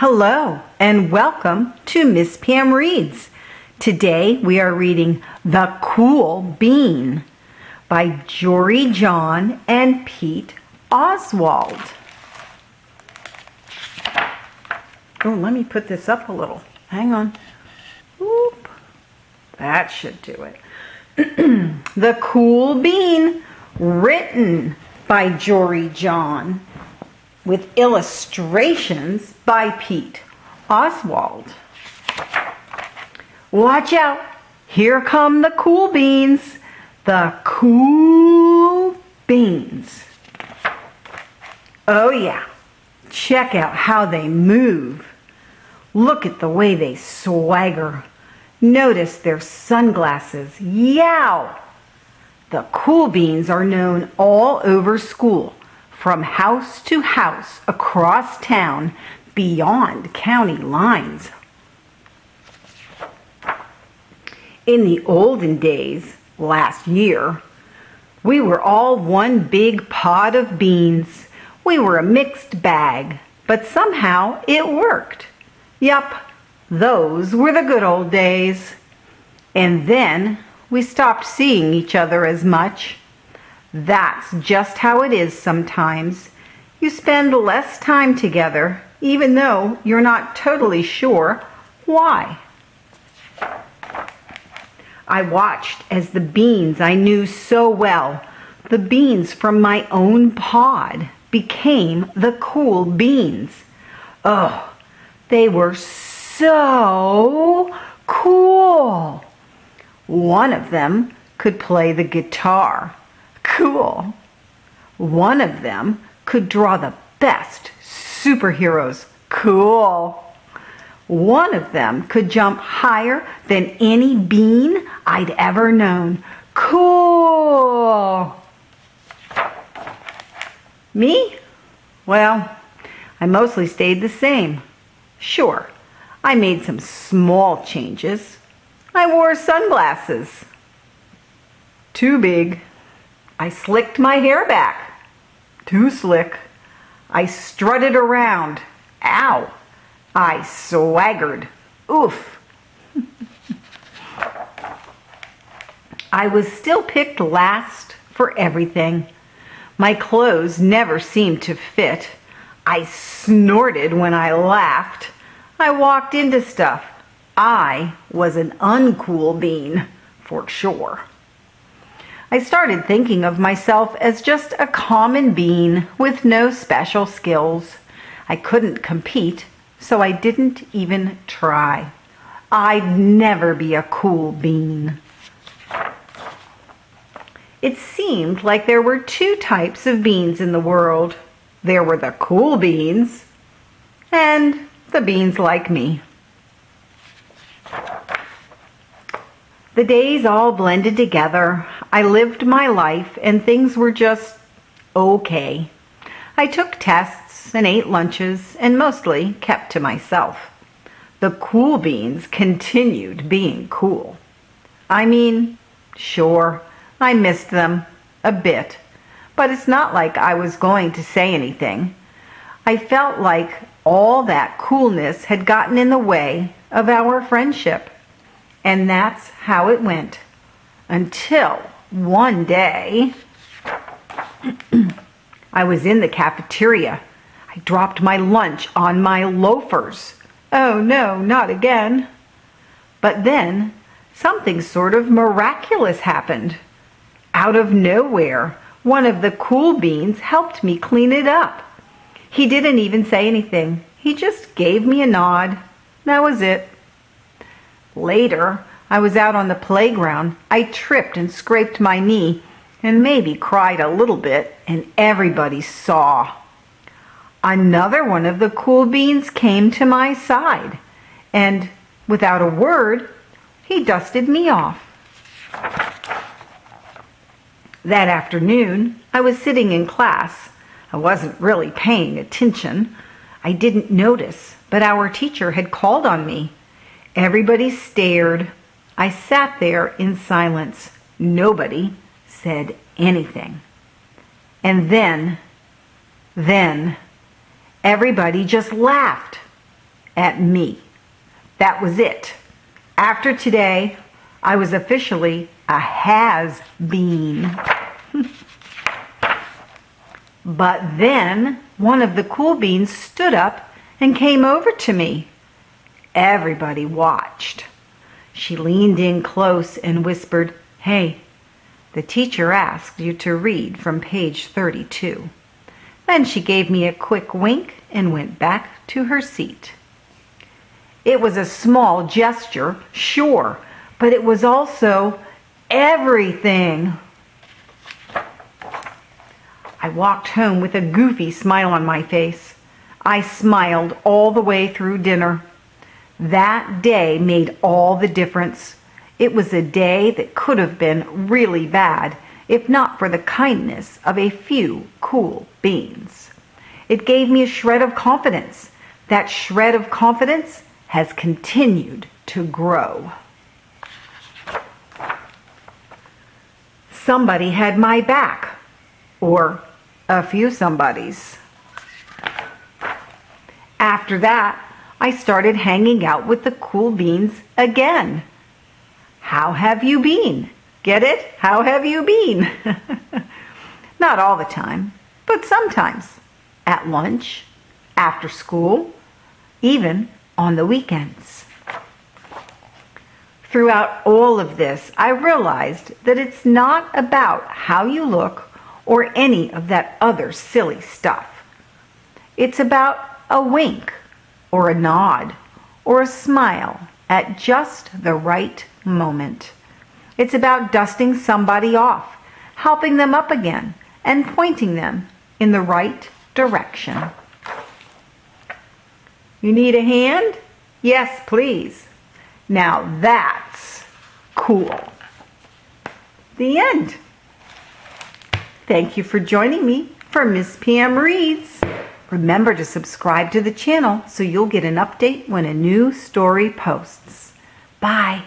Hello and welcome to Miss Pam Reads. Today we are reading The Cool Bean by Jory John and Pete Oswald. Oh, let me put this up a little. Hang on. Oop. That should do it. The Cool Bean, written by Jory John, with illustrations by Pete Oswald. Watch out! Here come the cool beans. The cool beans. Oh yeah, check out how they move. Look at the way they swagger. Notice their sunglasses. Yow! The cool beans are known all over school, from house to house, across town, beyond county lines. In the olden days, last year, we were all one big pod of beans. We were a mixed bag, but somehow it worked. Yup, those were the good old days. And then we stopped seeing each other as much. That's just how it is sometimes. You spend less time together, even though you're not totally sure why. I watched as the beans I knew so well, the beans from my own pod, became the cool beans. Oh, they were so cool. One of them could play the guitar. Cool. One of them could draw the best superheroes. Cool. One of them could jump higher than any bean I'd ever known. Cool. Me? Well, I mostly stayed the same. Sure, I made some small changes. I wore sunglasses. Too big. I slicked my hair back. Too slick. I strutted around. Ow. I swaggered. Oof. I was still picked last for everything. My clothes never seemed to fit. I snorted when I laughed. I walked into stuff. I was an uncool bean, for sure. I started thinking of myself as just a common bean with no special skills. I couldn't compete, so I didn't even try. I'd never be a cool bean. It seemed like there were two types of beans in the world. There were the cool beans and the beans like me. The days all blended together. I lived my life and things were just okay. I took tests and ate lunches and mostly kept to myself. The cool beans continued being cool. I mean, sure, I missed them a bit, but it's not like I was going to say anything. I felt like all that coolness had gotten in the way of our friendship. And that's how it went. Until one day, I was in the cafeteria. I dropped my lunch on my loafers. Oh no, not again. But then, something sort of miraculous happened. Out of nowhere, one of the cool beans helped me clean it up. He didn't even say anything. He just gave me a nod. That was it. Later, I was out on the playground. I tripped and scraped my knee and maybe cried a little bit, and everybody saw. Another one of the cool beans came to my side, and without a word, he dusted me off. That afternoon, I was sitting in class. I wasn't really paying attention. I didn't notice, but our teacher had called on me. Everybody stared. I sat there in silence. Nobody said anything. And then everybody just laughed. at me. That was it. After today, I was officially a has-been. But then one of the cool beans stood up and came over to me. Everybody watched. She leaned in close and whispered, "Hey, the teacher asked you to read from page 32. Then she gave me a quick wink and went back to her seat. It was a small gesture, sure, but it was also everything. I walked home with a goofy smile on my face. I smiled all the way through dinner. That day made all the difference. It was a day that could have been really bad if not for the kindness of a few cool beans. It gave me a shred of confidence. That shred of confidence has continued to grow. Somebody had my back, or a few somebodies. After that, I started hanging out with the cool beans again. How have you been? Get it? How have you been? Not all the time, but sometimes. At lunch, after school, even on the weekends. Throughout all of this, I realized that it's not about how you look or any of that other silly stuff. It's about a wink or a nod or a smile at just the right moment. It's about dusting somebody off, helping them up again, and pointing them in the right direction. You need a hand? Yes, please. Now that's cool. The end. Thank you for joining me for Miss PM Reads. Remember to subscribe to the channel so you'll get an update when a new story posts. Bye.